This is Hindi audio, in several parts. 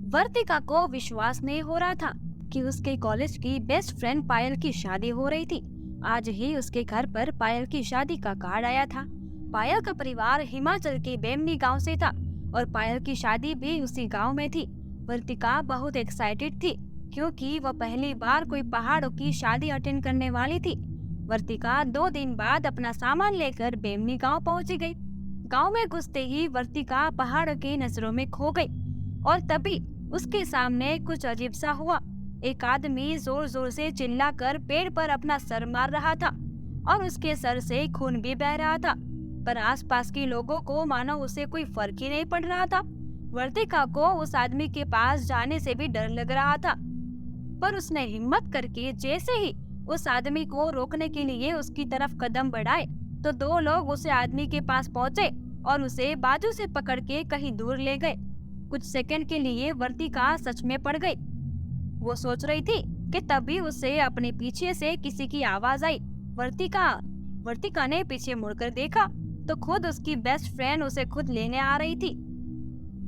वर्तिका को विश्वास नहीं हो रहा था कि उसके कॉलेज की बेस्ट फ्रेंड पायल की शादी हो रही थी। आज ही उसके घर पर पायल की शादी का कार्ड आया था। पायल का परिवार हिमाचल के बेमनी गांव से था और पायल की शादी भी उसी गांव में थी। वर्तिका बहुत एक्साइटेड थी क्योंकि वह पहली बार कोई पहाड़ों की शादी अटेंड करने वाली थी। वर्तिका 2 दिन बाद अपना सामान लेकर बेमनी गांव पहुंची गई। गांव में घुसते ही वर्तिका पहाड़ की नजरों में खो गई और तभी उसके सामने कुछ अजीब सा हुआ। एक आदमी जोर जोर से चिल्लाकर पेड़ पर अपना सर मार रहा था और उसके सर से खून भी बह रहा था, पर आसपास के लोगों को मानो उसे कोई फर्क ही नहीं पड़ रहा था। वर्तिका को उस आदमी के पास जाने से भी डर लग रहा था, पर उसने हिम्मत करके जैसे ही उस आदमी को रोकने के लिए उसकी तरफ कदम बढ़ाए तो 2 लोग उस आदमी के पास पहुंचे और उसे बाजू से पकड़ के कहीं दूर ले गए। कुछ सेकंड के लिए वर्तिका सच में पड़ गई। वो सोच रही थी कि तभी उसे अपने पीछे से किसी की आवाज आई, वर्तिका। वर्तिका ने पीछे मुड़कर देखा तो खुद उसकी बेस्ट फ्रेंड उसे खुद लेने आ रही थी।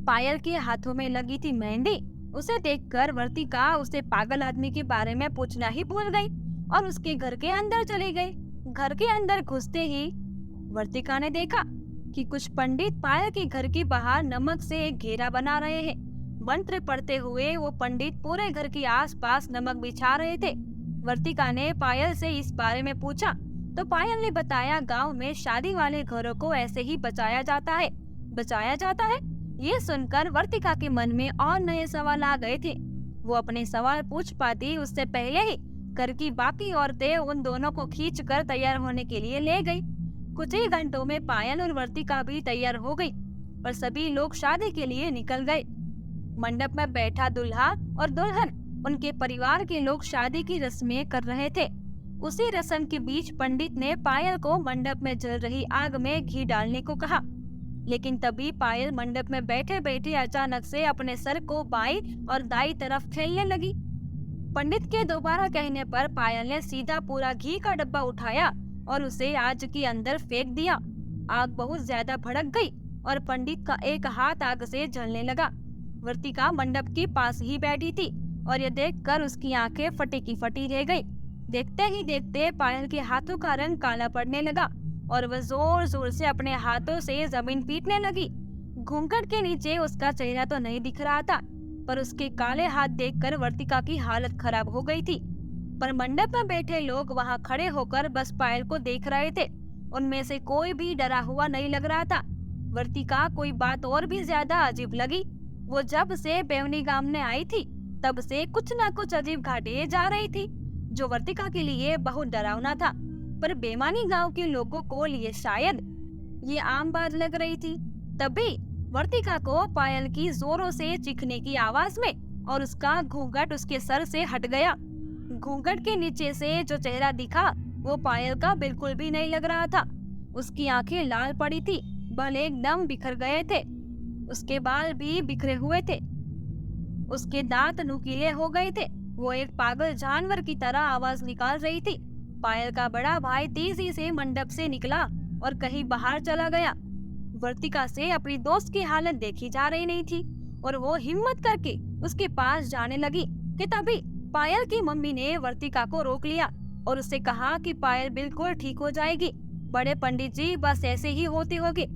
पायल के हाथों में लगी थी मेहंदी। उसे देखकर वर्तिका उसे पागल आदमी के बारे में पूछना ही भूल गई और उसके घर के अंदर चली गई। घर के अंदर घुसते ही वर्तिका ने देखा कि कुछ पंडित पायल के घर के बाहर नमक से एक घेरा बना रहे हैं। मंत्र पढ़ते हुए वो पंडित पूरे घर के आसपास नमक बिछा रहे थे। वर्तिका ने पायल से इस बारे में पूछा तो पायल ने बताया, गांव में शादी वाले घरों को ऐसे ही बचाया जाता है। बचाया जाता है? ये सुनकर वर्तिका के मन में और नए सवाल आ गए थे। वो अपने सवाल पूछ पाती उससे पहले ही घर की बाकी औरतें उन दोनों को खींचकर तैयार होने के लिए ले गई। कुछ ही घंटों में पायल और वर्तिका भी तैयार हो गई, पर सभी लोग शादी के लिए निकल गए। मंडप में बैठा दूल्हा और दुल्हन, उनके परिवार के लोग शादी की रस्में कर रहे थे। उसी रस्म के बीच पंडित ने पायल को मंडप में जल रही आग में घी डालने को कहा, लेकिन तभी पायल मंडप में बैठे बैठे अचानक से अपने सर को बाईं और दाईं तरफ फेरने लगी। पंडित के दोबारा कहने पर पायल ने सीधा पूरा घी का डब्बा उठाया और उसे आग के अंदर फेंक दिया। आग बहुत ज्यादा भड़क गई और पंडित का एक हाथ आग से जलने लगा। वर्तिका मंडप के पास ही बैठी थी और यह देखकर उसकी आंखें फटी की फटी रह गई। देखते ही देखते पायल के हाथों का रंग काला पड़ने लगा और वह जोर जोर से अपने हाथों से जमीन पीटने लगी। घूंघट के नीचे उसका चेहरा तो नहीं दिख रहा था, पर उसके काले हाथ देखकर वर्तिका की हालत खराब हो गई थी। पर मंडप में बैठे लोग वहां खड़े होकर बस पायल को देख रहे थे। उनमें से कोई भी डरा हुआ नहीं लग रहा था। वर्तिका कोई बात और भी ज्यादा अजीब लगी। वो जब से बेवनी गांव में आई थी तब से कुछ न कुछ अजीब घाटे जा रही थी, जो वर्तिका के लिए बहुत डरावना था, पर बेमानी गांव के लोगों को लिए शायद ये आम बात लग रही थी। तभी वर्तिका को पायल की जोरों से चीखने की आवाज में और उसका घूंघट उसके सर से हट गया। घूंघट के नीचे से जो चेहरा दिखा वो पायल का बिल्कुल भी नहीं लग रहा था। उसकी आंखें लाल पड़ी थी, बाल एकदम बिखर गए थे, उसके बाल भी बिखरे हुए थे, उसके दांत नुकीले हो गए थे। वो एक पागल जानवर की तरह आवाज निकाल रही थी। पायल का बड़ा भाई तेजी से मंडप से निकला और कहीं बाहर चला गया। वर्तिका से अपनी दोस्त की हालत देखी जा रही नहीं थी और वो हिम्मत करके उसके पास जाने लगी कि तभी पायल की मम्मी ने वर्तिका को रोक लिया और उससे कहा कि पायल बिल्कुल ठीक हो जाएगी। बड़े पंडित जी बस ऐसे ही होते होंगे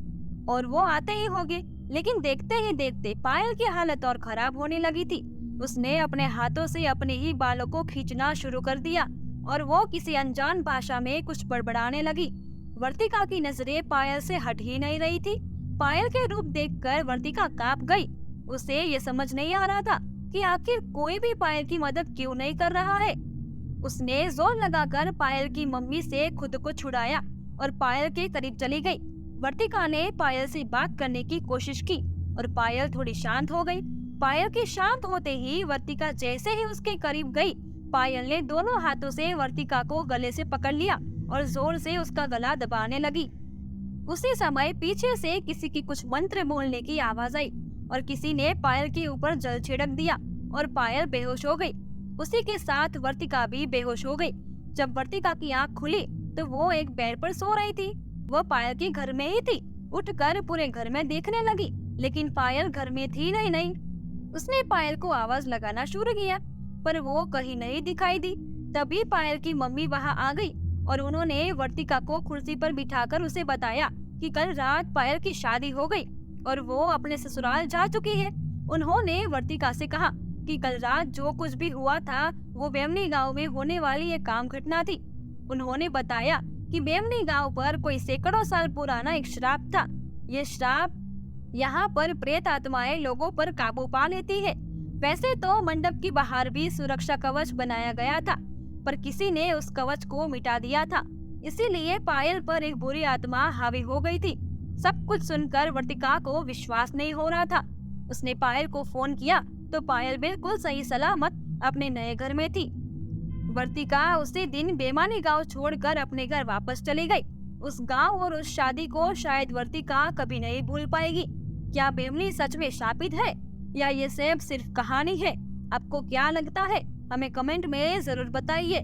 और वो आते ही होंगे। लेकिन देखते ही देखते पायल की हालत और खराब होने लगी थी। उसने अपने हाथों से अपने ही बालों को खींचना शुरू कर दिया और वो किसी अनजान भाषा में कुछ बड़बड़ाने लगी। वर्तिका की नजरें पायल से हट ही नहीं रही थी। पायल के रूप देखकर वर्तिका कांप गई। उसे ये समझ नहीं आ रहा था कि आखिर कोई भी पायल की मदद क्यों नहीं कर रहा है। उसने जोर लगाकर पायल की मम्मी से खुद को छुड़ाया और पायल के करीब चली गई। वर्तिका ने पायल से बात करने की कोशिश की और पायल थोड़ी शांत हो गई। पायल के शांत होते ही वर्तिका जैसे ही उसके करीब गई, पायल ने दोनों हाथों से वर्तिका को गले से पकड़ लिया और जोर से उसका गला दबाने लगी। उसी समय पीछे से किसी की कुछ मंत्र बोलने की आवाज आई और किसी ने पायल के ऊपर जल छिड़क दिया और पायल बेहोश हो गई। उसी के साथ वर्तिका भी बेहोश हो गई। जब वर्तिका की आंख खुली तो वो एक बेड पर सो रही थी। वो पायल के घर में ही थी। उठकर पूरे घर में देखने लगी, लेकिन पायल घर में थी नहीं। उसने पायल को आवाज लगाना शुरू किया, पर वो कहीं नहीं दिखाई दी। तभी पायल की मम्मी वहां आ गई और उन्होंने वर्तिका को कुर्सी पर बिठाकर उसे बताया कि कल रात पायल की शादी हो गई और वो अपने ससुराल जा चुकी है। उन्होंने वर्तिका से कहा कि कल रात जो कुछ भी हुआ था वो बेमनी गांव में होने वाली एक काम घटना थी। उन्होंने बताया कि बेमनी गांव पर कोई सैकड़ों साल पुराना एक श्राप था। ये श्राप यहाँ पर प्रेत आत्माएं लोगों पर काबू पा लेती है। वैसे तो मंडप की बाहर भी सुरक्षा कवच बनाया गया था, पर किसी ने उस कवच को मिटा दिया था, इसीलिए पायल पर एक बुरी आत्मा हावी हो गई थी। सब कुछ सुनकर वर्तिका को विश्वास नहीं हो रहा था। उसने पायल को फोन किया तो पायल बिल्कुल सही सलामत अपने नए घर में थी। वर्तिका उसी दिन बेमानी गांव छोड़कर अपने घर वापस चली गई। उस गांव और उस शादी को शायद वर्तिका कभी नहीं भूल पाएगी। क्या बेमनी सच में शापित है या ये सब सिर्फ कहानी है? आपको क्या लगता है? हमें कमेंट में जरूर बताइए।